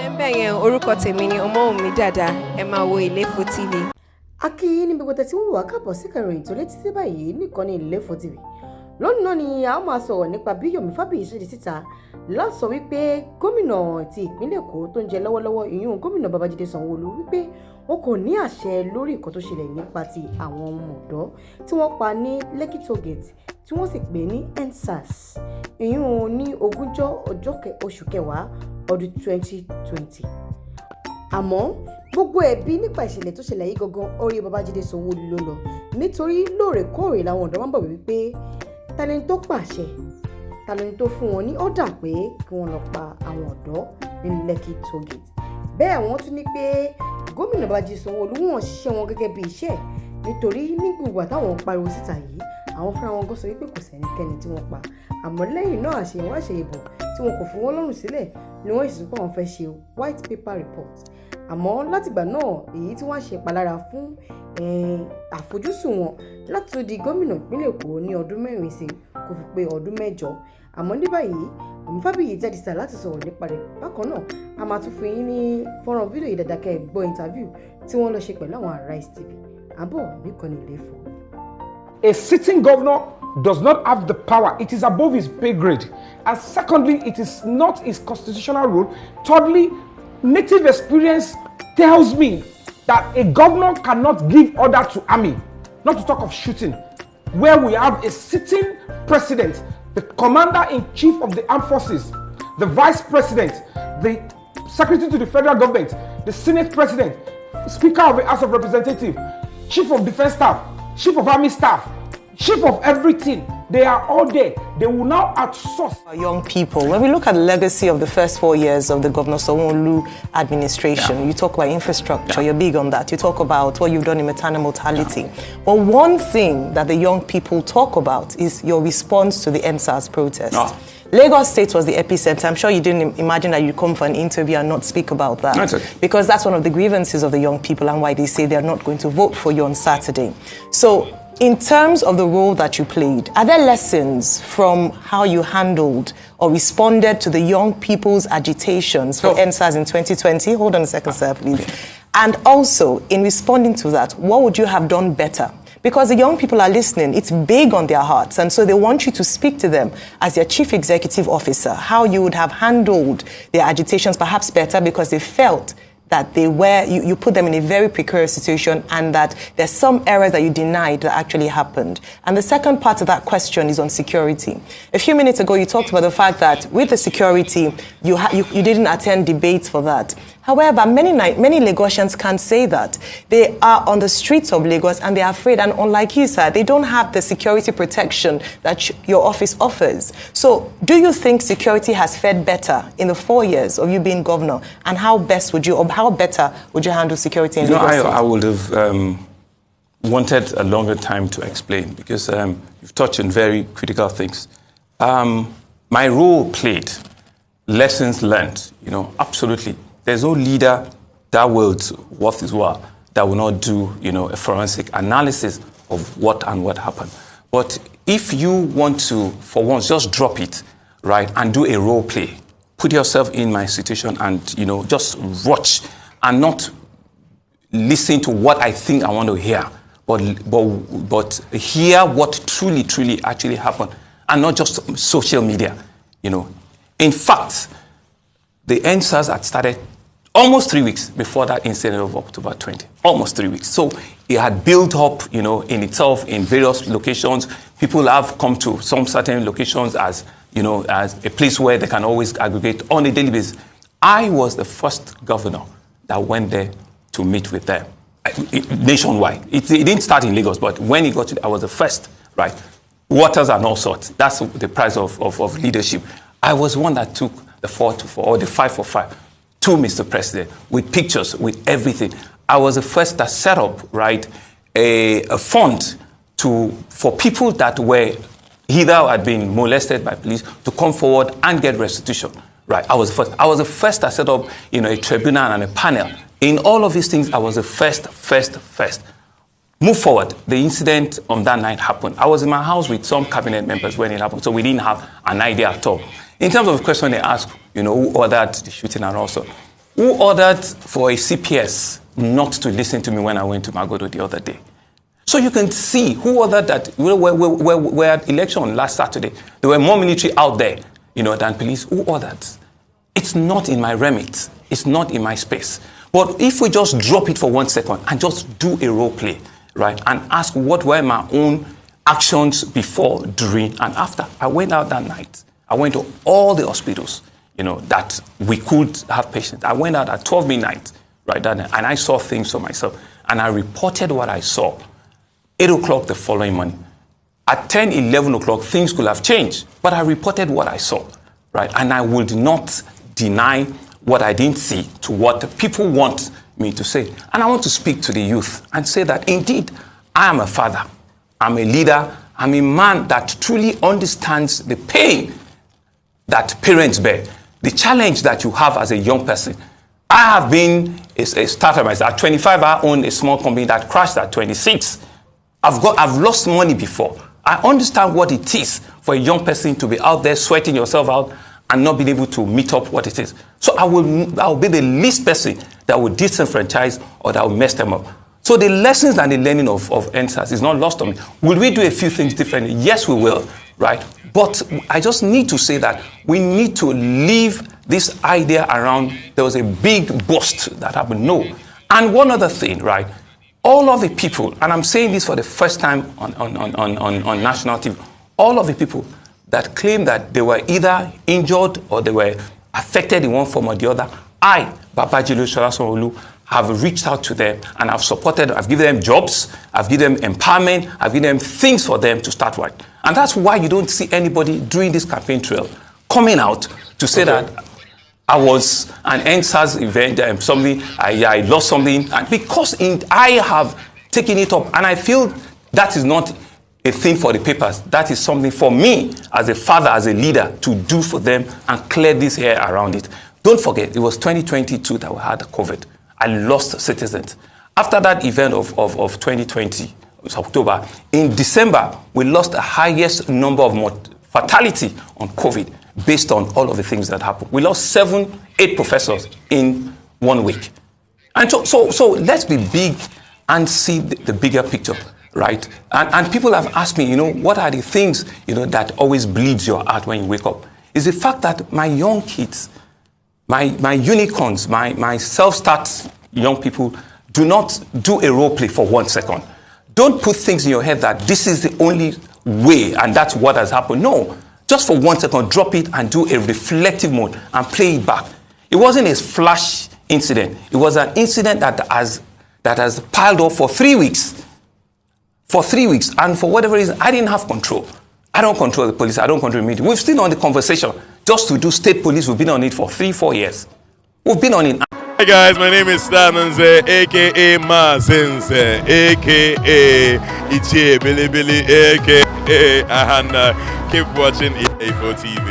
lẹ́ńbẹ̀ yẹn orúkọ tèmi ni Ọmọ́wùnmí Dàda ẹ máa wo Ilefo TV. A kí yín ní gbogbo tẹ́tí ń wà káàbọ̀ sí ìròyìn tó létí sí báyìí nìkan ní Ilefo TV. Lónìí náà ni a máa sọ̀rọ̀ nípa bí Yomi Fabiyi ṣe di síta láti sọ wípé gómìnà ti ìpínlẹ̀ Èkó tó ń jẹ lọ́wọ́lọ́wọ́ ìyún gómìnà Babájídé Sanwoolu wípé wọn kò ní àṣẹ lórí nǹkan tó ṣẹlẹ̀ nípa ti àwọn ọmọ ọ̀dọ́ tí wọ́n pa ní Lekki Toll Gate tí wọ́n sì pè ní Sars ìyún ní 20 oṣù kẹwàá ọdún 2020. Àmọ́ gbogbo ẹ̀bi nípa ìṣẹ̀lẹ̀ tó ṣẹlẹ̀ yìí gangan orí Babájídé Sanwoolu ló lọ nítorí lóòrèkóòrè làwọn ọ̀dọ́ máa ń bọ̀ wípé tani tó pàṣẹ tani tó fún wọn ní ọ̀dà pé kí wọ́n lọ pa àwọn ọ̀dọ́ ní Lekki Toll Gate. Bẹ́ẹ̀ wọ́n tún ní pé gómìnà Babájídé Sanwoolu wọ́n ṣiṣẹ́ wọn gẹ́gẹ́ bí iṣẹ́ nítorí ní gbogbo àtàwọn pariwo síta yìí àwọn fúnra wọn gan sọ wípé kò sẹ́nikẹ́ni tí wọ́n pa àmọ́ lẹ́yìn náà àṣeyẹ̀wò àṣeyẹ̀bọ̀ tí wọn kò fi wọ́n lọ́rùn sílẹ̀ ni wọ́n sì sọ pé àwọn fẹ́ ṣe white paper report. Àmọ́ látìgbà náà èyí tí wọ́n ṣe ìpalára fún àfojúsùn wọn láti tó di gómìnà ìpínlẹ̀ Èkó ní ọdún 4 sí kò fi pé ọdún 8. Àmọ́ ní báyìí Yomi Fabiyi jáde síta láti sọ̀rọ̀ nípa rẹ̀. Bákan náà a máa tún fún yín ní fọ́nrán fídíò yìí dáadáa kẹ́ ẹ gbọ́ interview tí wọ́n lọ ṣe pẹ̀lú àwọn Arise TV. Àbọ̀ nìkan ní Ilefo. A sitting governor does not have the power. It is above his pay grade. And secondly, it is not his constitutional rule. Thirdly, native experience tells me that a governor cannot give order to army, not to talk of shooting, where we have a sitting president, the commander-in-chief of the armed forces, the vice president, the secretary to the federal government, the senate president, speaker of the House of Representatives, chief of defense staff, chief of army staff, chief of everything. They are all there. They will now outsource. Young people, when we look at the legacy of the first 4 years of the Governor Sanwoolu administration, you talk about infrastructure, you're big on that. You talk about what you've done in maternal mortality. But one thing that the young people talk about is your response to the Sars protest. Lagos State was the epicenter. I'm sure you didn't imagine that you'd come for an interview and not speak about that. That's okay. Because that's one of the grievances of the young people and why they say they're not going to vote for you on Saturday. So, in terms of the role that you played, are there lessons from how you handled or responded to the young people's agitations for Sars in 2020? Hold on a second, sir, please. And also, in responding to that, what would you have done better? Because the young people are listening, it's big on their hearts, and so they want you to speak to them as their chief executive officer, how you would have handled their agitations perhaps better because they felt that they were, you put them in a very precarious situation and that there's some errors that you denied that actually happened. And the second part of that question is on security. A few minutes ago, you talked about the fact that with the security, you didn't attend debates for that. However, many Lagosians can't say that. They are on the streets of Lagos and they are afraid. And unlike you, sir, they don't have the security protection that your office offers. So do you think security has fared better in the 4 years of you being governor? And how better would you handle security in Lagos? I would have wanted a longer time to explain because you've touched on very critical things. My role played, lessons learned, absolutely. There's no leader that will, worth his while, that will not do, a forensic analysis of what happened. But if you want to, for once, just drop it, right, and do a role play, put yourself in my situation and, just watch and not listen to what I think I want to hear, but hear what truly actually happened, and not just social media, In fact, the Sars had started almost 3 weeks before that incident of October 20. Almost 3 weeks. So it had built up, in itself in various locations. People have come to some certain locations as a place where they can always aggregate on a daily basis. I was the first governor that went there to meet with them nationwide. It didn't start in Lagos, but when it got to, I was the first, right? Waters and all sorts. That's the price of leadership. I was one that took the 4-4 or the 5-for-5 to Mr. President with pictures, with everything. I was the first that set up, right, a fund for people that were either had been molested by police to come forward and get restitution. Right, I was the first. I was the first that set up, a tribunal and a panel. In all of these things, I was the first. Move forward. The incident on that night happened. I was in my house with some cabinet members when it happened, so we didn't have an idea at all. In terms of the question they asked, who ordered the shooting and also, Who ordered for a CPS not to listen to me when I went to Magodo the other day? So you can see who ordered that. We're at election last Saturday. There were more military out there, than police. Who ordered? It's not in my remit. It's not in my space. But if we just drop it for 1 second and just do a role play, right, and ask what were my own actions before, during, and after. I went out that night. I went to all the hospitals, that we could have patients. I went out at 12 midnight, right, and I saw things for myself. And I reported what I saw. 8 o'clock the following morning. At 10, 11 o'clock, things could have changed. But I reported what I saw, right? And I would not deny what I didn't see to what people want me to say. And I want to speak to the youth and say that, indeed, I am a father. I'm a leader. I'm a man that truly understands the pain that parents bear, the challenge that you have as a young person. I have been a starter myself. At 25, I owned a small company that crashed at 26. I've lost money before. I understand what it is for a young person to be out there sweating yourself out and not being able to meet up what it is. So I will be the least person that will disenfranchise or that will mess them up. So the lessons and the learning of NSAS is not lost on me. Will we do a few things differently? Yes, we will, right? But I just need to say that we need to leave this idea around there was a big bust that happened. No. And one other thing, right? All of the people, and I'm saying this for the first time on national TV, all of the people that claim that they were either injured or they were affected in one form or the other, I, Babajide Sanwoolu, have reached out to them and I've supported them. I've given them jobs, I've given them empowerment, I've given them things for them to start with. And that's why you don't see anybody during this campaign trail coming out to say that I was an NSAS event, I lost something, and because I have taken it up, and I feel that is not a thing for the papers. That is something for me as a father, as a leader, to do for them and clear this hair around it. Don't forget, it was 2022 that we had COVID. I lost citizens. After that event of 2020, it was October, in December, we lost the highest number of fatality on COVID based on all of the things that happened. We lost 7, 8 professors in 1 week. And so let's be big and see the bigger picture, right? And people have asked me, what are the things, that always bleeds your heart when you wake up? Is the fact that my young kids, my unicorns, my self-start young people do not do a role play for 1 second. Don't put things in your head that this is the only way and that's what has happened. No, just for 1 second, drop it and do a reflective mode and play it back. It wasn't a flash incident. It was an incident that has piled up for 3 weeks. For 3 weeks. And for whatever reason, I didn't have control. I don't control the police. I don't control the media. We've still on the conversation. Just to do state police, we've been on it for 3-4 years. We've been on it. Hi guys, my name is Stananze, aka Mazenze, aka Ichie Billy, aka and keep watching EA4 TV.